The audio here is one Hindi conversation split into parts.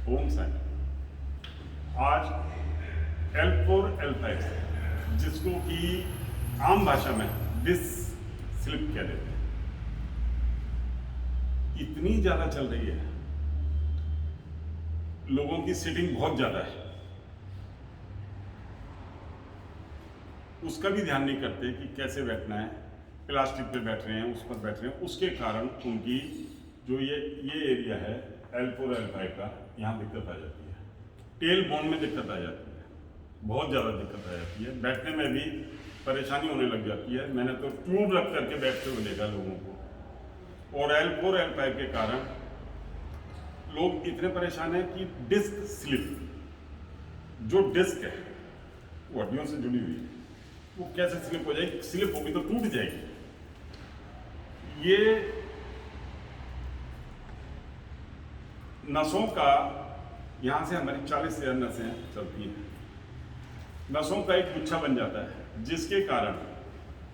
ओम साई। आज L4 L5 जिसको कि आम भाषा में डिस्क स्लिप कह देते हैं, इतनी ज़्यादा चल रही है, लोगों की सीटिंग बहुत ज़्यादा है, उसका भी ध्यान नहीं करते कि कैसे बैठना है। प्लास्टिक पे बैठ रहे हैं, उस पर बैठ रहे हैं, उसके कारण उनकी जो ये एरिया है L4 L5 का, यहाँ दिक्कत आ जाती है। टेल बोन में दिक्कत आ जाती है, बहुत ज़्यादा दिक्कत आ जाती है, बैठने में भी परेशानी होने लग जाती है। मैंने तो ट्यूब रख करके बैठते हुए देखा लोगों को। और L4 L5 के कारण लोग इतने परेशान हैं कि डिस्क स्लिप, जो डिस्क है वो हड्डियों से जुड़ी हुई है, वो कैसे स्लिप हो जाएगी? स्लिप होगी तो टूट जाएगी। ये नसों का, यहाँ से हमारी 40 से ज्यादा नसें चलती हैं, नसों का एक गुच्छा बन जाता है, जिसके कारण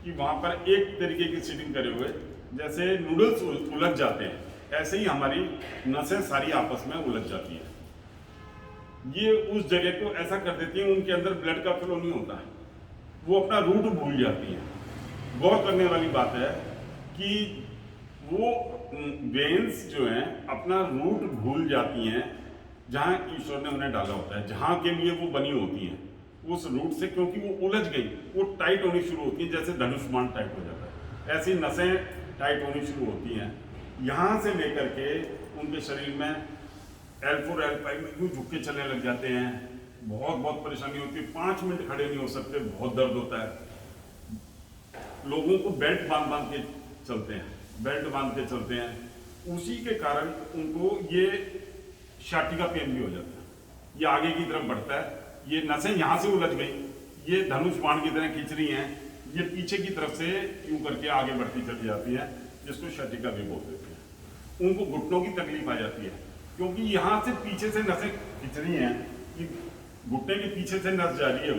कि वहाँ पर एक तरीके की सीटिंग करे हुए जैसे नूडल्स उलझ जाते हैं, ऐसे ही हमारी नसें सारी आपस में उलझ जाती है। ये उस जगह को ऐसा कर देती है, उनके अंदर ब्लड का फ्लो नहीं होता है, वो अपना रूट भूल जाती है। गौर करने वाली बात है कि वो वेन्स जो हैं अपना रूट भूल जाती हैं, जहाँ ईश्वर ने उन्हें डाला होता है, जहाँ के लिए वो बनी होती हैं, उस रूट से क्योंकि वो उलझ गई, वो टाइट होनी शुरू होती है, जैसे धनुष्मान टाइट हो जाता है, ऐसी नसें टाइट होनी शुरू होती हैं। यहाँ से लेकर के उनके शरीर में L4 L5 में यूँ झुक के चलने लग जाते हैं, बहुत परेशानी होती है, 5 मिनट खड़े नहीं हो सकते, बहुत दर्द होता है। लोगों को बेल्ट बांध के चलते हैं, बेल्ट बांध के चलते हैं, उसी के कारण उनको ये शाटिका पेन भी हो जाता है। ये आगे की तरफ बढ़ता है, ये नसें यहाँ से उलझ गई, ये धनुष बाण की तरह खींच रही हैं, ये पीछे की तरफ से यूं करके आगे बढ़ती चली जाती है, जिसको शाटिका भी बोल देते हैं। उनको घुटनों की तकलीफ आ जाती है, क्योंकि यहाँ से पीछे से नसें खींच रही हैं, कि घुटने के पीछे से नस जा रही है,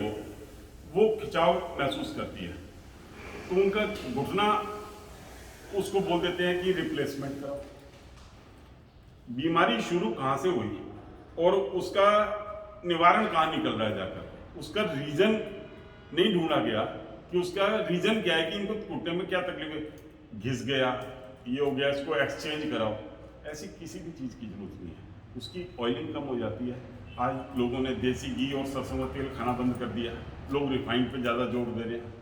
वो खिंचाव महसूस करती है, तो उनका घुटना, उसको बोल देते हैं कि रिप्लेसमेंट कराओ। बीमारी शुरू कहाँ से हुई और उसका निवारण कहाँ निकल रहा है जाकर, उसका रीजन नहीं ढूंढा गया कि उसका रीजन क्या है, कि इनको घुटने में क्या तकलीफ है, घिस गया, ये हो गया, इसको एक्सचेंज कराओ। ऐसी किसी भी चीज़ की जरूरत नहीं है, उसकी ऑयलिंग कम हो जाती है। आज लोगों ने देसी घी और सरसों का तेल खाना बंद कर दिया, लोग रिफाइंड पे ज़्यादा जोर दे रहे हैं।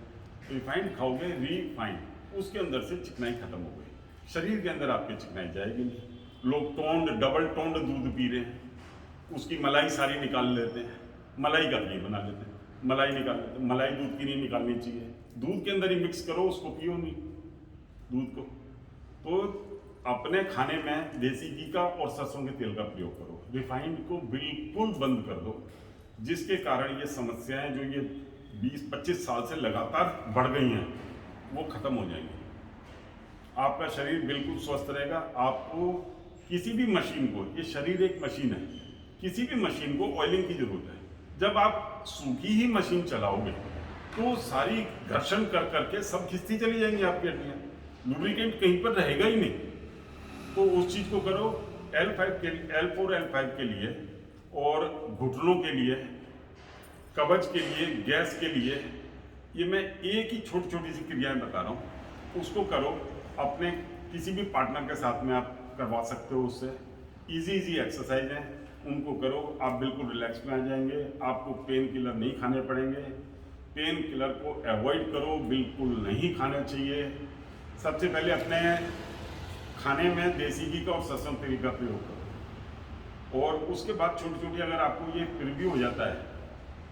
रिफाइंड खाओगे, रिफाइंड, उसके अंदर से चिकनाई खत्म हो गई, शरीर के अंदर आपके चिकनाई जाएगी नहीं। लोग टोंड, डबल टोंड दूध पी रहे हैं, उसकी मलाई सारी निकाल लेते हैं, मलाई का घी बना लेते हैं, मलाई निकाल लेते हैं। मलाई दूध की नहीं निकालनी चाहिए, दूध के अंदर ही मिक्स करो, उसको पियो नहीं दूध को। तो अपने खाने में देसी घी का और सरसों के तेल का प्रयोग करो, रिफाइंड को बिल्कुल बंद कर दो, जिसके कारण ये समस्याएं जो ये 20-25 साल से लगातार बढ़ गई हैं, वो खत्म हो जाएंगी। आपका शरीर बिल्कुल स्वस्थ रहेगा। आपको किसी भी मशीन को, ये शरीर एक मशीन है, किसी भी मशीन को ऑयलिंग की जरूरत है। जब आप सूखी ही मशीन चलाओगे तो सारी घर्षण कर करके सब खिंचती चली जाएंगी आपकी हड्डियाँ, लुब्रिकेंट कहीं पर रहेगा ही नहीं। तो उस चीज़ को करो। L4 L5 के लिए और घुटनों के लिए, कब्ज के लिए, गैस के लिए, ये मैं एक ही छोटी छोटी सी क्रियाएं बता रहा हूँ, उसको करो। अपने किसी भी पार्टनर के साथ में आप करवा सकते हो, उससे इजी एक्सरसाइज हैं, उनको करो, आप बिल्कुल रिलैक्स में आ जाएंगे। आपको पेन किलर नहीं खाने पड़ेंगे, पेन किलर को अवॉइड करो, बिल्कुल नहीं खाना चाहिए। सबसे पहले अपने खाने में देसी घी का और सरसों तेल का प्रयोग करो, और उसके बाद छोटी छोटी, अगर आपको ये फिर भी हो जाता है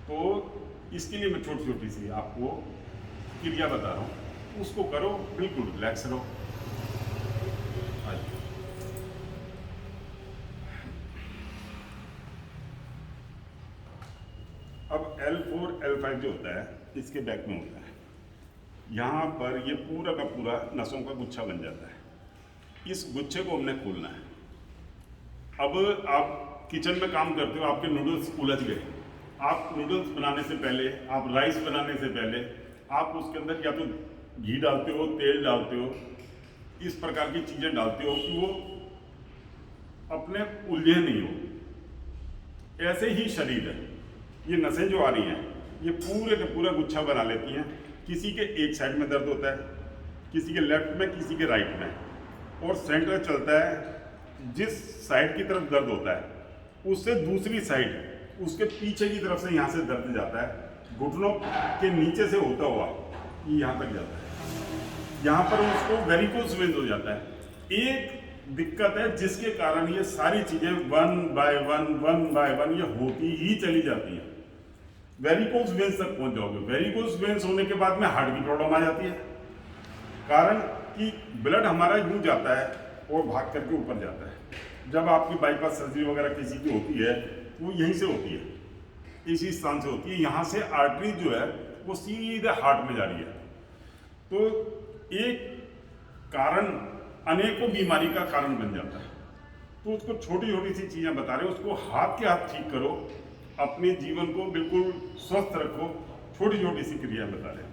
तो इसके लिए मैं छोटी छोटी सी आपको क्रिया बता रहा हूँ, उसको करो, बिल्कुल रिलैक्स रहो। अब L4 L5 जो होता है, इसके बैक में होता है, यहाँ पर ये पूरा का पूरा नसों का गुच्छा बन जाता है। इस गुच्छे को हमने खोलना है। अब आप किचन में काम करते हो, आपके नूडल्स उलझ गए, आप नूडल्स बनाने से पहले, आप राइस बनाने से पहले, आप उसके अंदर या तो घी डालते हो, तेल डालते हो, इस प्रकार की चीज़ें डालते हो कि वो अपने उलझे नहीं हो। ऐसे ही शरीर है, ये नसें जो आ रही हैं ये पूरे का पूरा गुच्छा बना लेती हैं। किसी के एक साइड में दर्द होता है, किसी के लेफ्ट में, किसी के राइट में, और सेंटर चलता है जिस साइड की तरफ दर्द होता है उससे दूसरी साइड उसके पीछे की तरफ से यहाँ से दर्द जाता है, घुटनों के नीचे से होता हुआ ये यहाँ तक जाता है। यहाँ पर उसको वेरिकोस वेन्स हो जाता है। एक दिक्कत है जिसके कारण ये सारी चीजें वन बाय वन ये होती ही चली जाती हैं। वेरिकोस वेन्स तक पहुंच जाओगे। वेरिकोस वेन्स होने के बाद में हार्ट की प्रॉब्लम आ जाती है, कारण कि ब्लड हमारा यूं जाता है और भाग करके ऊपर जाता है। जब आपकी बाईपास सर्जरी वगैरह किसी की होती है वो यहीं से होती है, इसी स्थान से होती है। यहाँ से आर्टरी जो है वो सीधे हार्ट में जा रही है। तो एक कारण अनेकों बीमारी का कारण बन जाता है। तो उसको छोटी छोटी सी चीजें बता रहे हो, उसको हाथ के हाथ ठीक करो, अपने जीवन को बिल्कुल स्वस्थ रखो। छोटी छोटी सी क्रिया बता रहे हैं।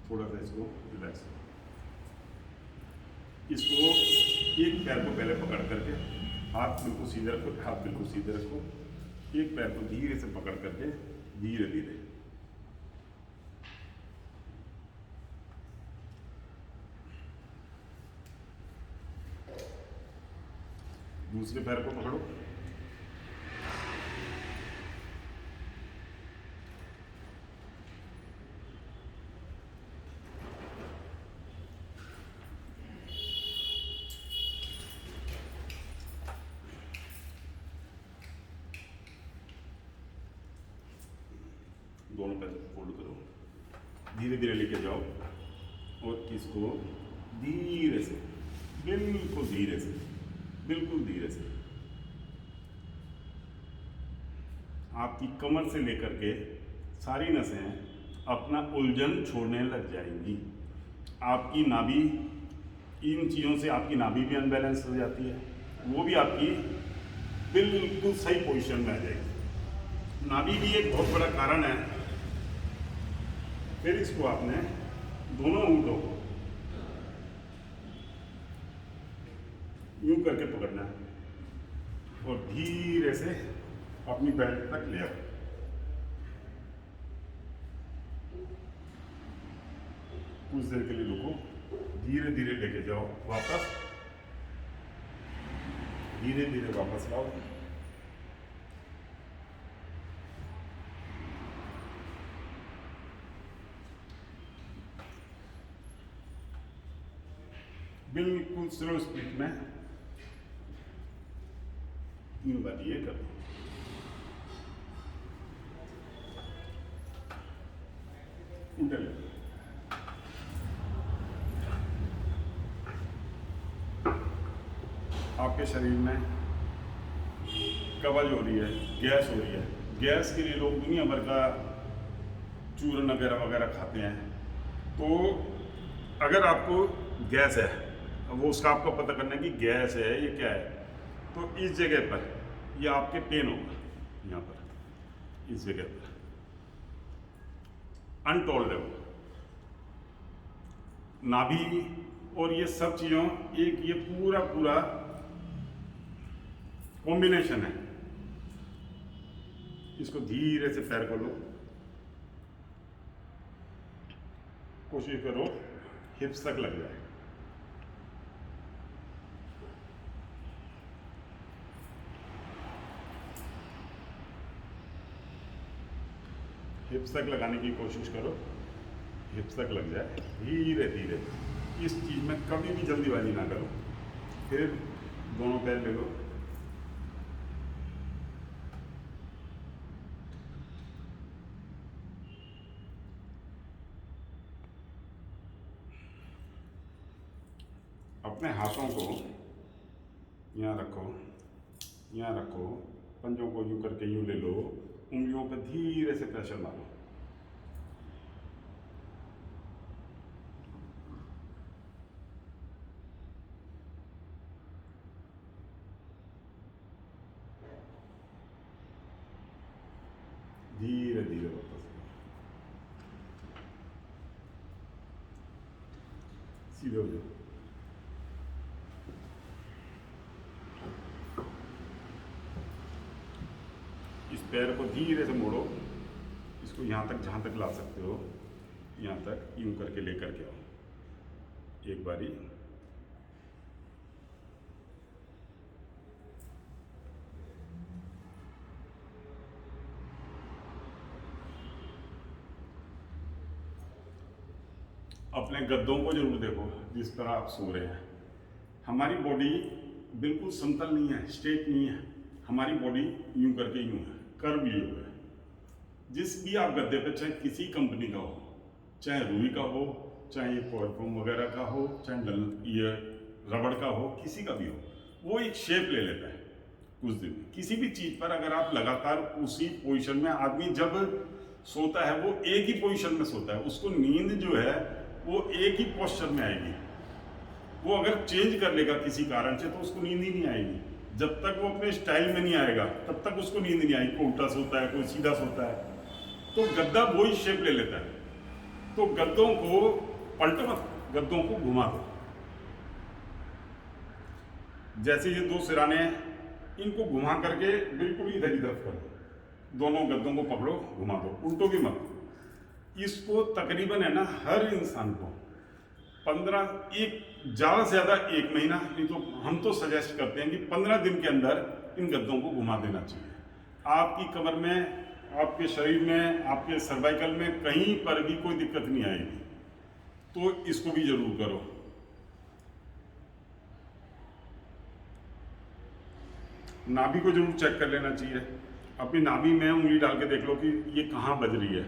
थोड़ा सा इसको रिलैक्स, इसको एक पैर को पहले पकड़ करके, हाथ बिल्कुल सीधे रखो, हाथ बिल्कुल सीधे रखो, एक पैर को धीरे से पकड़ करके धीरे धीरे, दूसरे पैर को पकड़ो, दोनों पैर फोल्ड करो, धीरे धीरे लेके जाओ और इसको धीरे से, बिल्कुल धीरे से, बिल्कुल धीरे से आपकी कमर से लेकर के सारी नसें अपना उलझन छोड़ने लग जाएंगी। आपकी नाभि, इन चीज़ों से आपकी नाभि भी अनबैलेंस हो जाती है, वो भी आपकी बिल्कुल सही पोजीशन में आ जाएगी। नाभि भी एक बहुत बड़ा कारण है। फिर इसको आपने दोनों ऊँटों को यूं करके पकड़ना है और धीरे से अपनी बेल्ट तक ले आओ। कुछ देर के लिए रुको, धीरे धीरे लेके जाओ वापस, धीरे धीरे वापस लाओ। बिल्कुल स्लो स्पीड में 3 बार ये कर दो। उल्टा ले, आपके शरीर में कब्ज हो रही है, गैस हो रही है। गैस के लिए लोग दुनिया भर का चूरन वगैरह वगैरह खाते हैं। तो अगर आपको गैस है, वो उसका आपको पता करना है कि गैस है ये क्या है, तो इस जगह पर ये आपके पेन होगा, यहाँ पर इस जगह पर अनटोलरेबल नाभि और ये सब चीज़ों एक ये पूरा पूरा कॉम्बिनेशन है। इसको धीरे से पैर को लो, कोशिश करो हिप्स तक लग जाए। हिप्स तक लगाने की कोशिश करो, हिप्स तक लग जाए धीरे धीरे। इस चीज़ में कभी भी जल्दीबाजी ना करो। फिर दोनों पैर ले लो, अपने हाथों को यहाँ रखो, यहाँ रखो, पंजों को यूं करके यूं ले लो, उंगलियों पर धीरे से प्रेशर मारो। धीरे धीरे वापस सीधे हो जाओ। पैर को धीरे से मोड़ो, इसको यहाँ तक, जहाँ तक ला सकते हो यहाँ तक यूं करके लेकर के आओ एक बारी। अपने गद्दों को जरूर देखो जिस पर आप सो रहे हैं। हमारी बॉडी बिल्कुल समतल नहीं है, स्ट्रेट नहीं है, हमारी बॉडी यूं करके यूं है, कर्व लिए हुए है। जिस भी आप गद्दे पे, चाहे किसी कंपनी का हो, चाहे रूई का हो, चाहे ये कोरफोम वगैरह का हो, चाहे ये रबड़ का हो, किसी का भी हो, वो एक शेप ले लेता है कुछ दिन। किसी भी चीज पर अगर आप लगातार उसी पोजीशन में, आदमी जब सोता है वो एक ही पोजीशन में सोता है, उसको नींद जो है वो एक ही पोस्चर में आएगी। वो अगर चेंज कर लेगा किसी कारण से तो उसको नींद ही नहीं आएगी। जब तक वो अपने स्टाइल में नहीं आएगा तब तक उसको नींद नहीं आएगी। कोई उल्टा सोता है, कोई सीधा सोता है, तो गद्दा वही शेप ले लेता है। तो गद्दों को पलटो मत, गद्दों को घुमा दो। जैसे ये दो सिराने हैं, इनको घुमा करके बिल्कुल इधर इधर कर दो। दोनों गद्दों को पकड़ो, घुमा दो, उल्टो भी मत। इसको तकरीबन है ना हर इंसान को 15, एक ज़्यादा से ज़्यादा 1 महीना, नहीं तो हम तो सजेस्ट करते हैं कि 15 दिन के अंदर इन गद्दों को घुमा देना चाहिए। आपकी कमर में, आपके शरीर में, आपके सर्वाइकल में कहीं पर भी कोई दिक्कत नहीं आएगी। तो इसको भी जरूर करो। नाभि को जरूर चेक कर लेना चाहिए। अपनी नाभि में उंगली डाल के देख लो कि ये कहाँ बज रही है,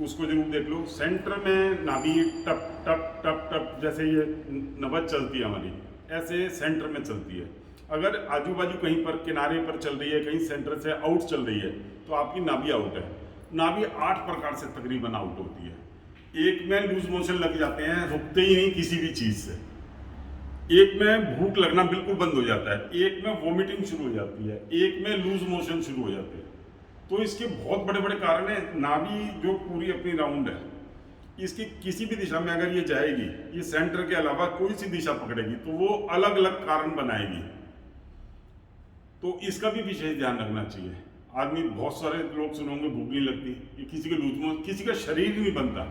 उसको जरूर देख लो। सेंटर में नाभि टप टप टप टप, जैसे ये नब्ज चलती है हमारी, ऐसे सेंटर में चलती है। अगर आजू बाजू कहीं पर किनारे पर चल रही है, कहीं सेंटर से आउट चल रही है, तो आपकी नाभि आउट है। नाभि 8 प्रकार से तकरीबन आउट होती है। एक में लूज मोशन लग जाते हैं, रुकते ही नहीं किसी भी चीज से। एक में भूख लगना बिल्कुल बंद हो जाता है, एक में वॉमिटिंग शुरू हो जाती है, एक में लूज मोशन शुरू हो जाते हैं। तो इसके बहुत बड़े बड़े कारण हैं। नाभि जो पूरी अपनी राउंड है, इसकी किसी भी दिशा में अगर ये जाएगी, ये सेंटर के अलावा कोई सी दिशा पकड़ेगी तो वो अलग अलग कारण बनाएगी। तो इसका भी विशेष ध्यान रखना चाहिए। आदमी, बहुत सारे लोग सुने होंगे भूख नहीं लगती, ये किसी के लूज मोशन, किसी का शरीर नहीं बनता।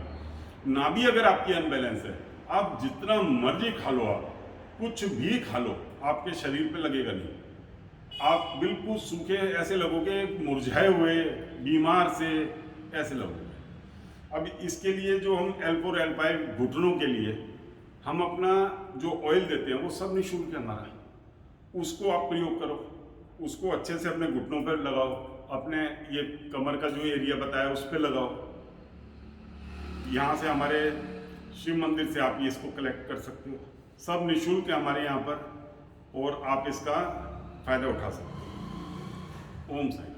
नाभि अगर आपकी अनबैलेंस है, आप जितना मर्जी खा लो, आप कुछ भी खा लो, आपके शरीर पे लगेगा नहीं। आप बिल्कुल सूखे ऐसे लगोगे, मुरझाए हुए, बीमार से ऐसे लगोगे। अब इसके लिए जो हम L4 L5 घुटनों के लिए हम अपना जो ऑयल देते हैं वो सब निःशुल्क है हमारा, उसको आप प्रयोग करो। उसको अच्छे से अपने घुटनों पर लगाओ, अपने ये कमर का जो एरिया बताया उस पर लगाओ। यहाँ से हमारे शिव मंदिर से आप ये इसको कलेक्ट कर सकते हो, सब निःशुल्क है हमारे यहाँ पर, और आप इसका फायदा उठा सकते हो। ओम साईं।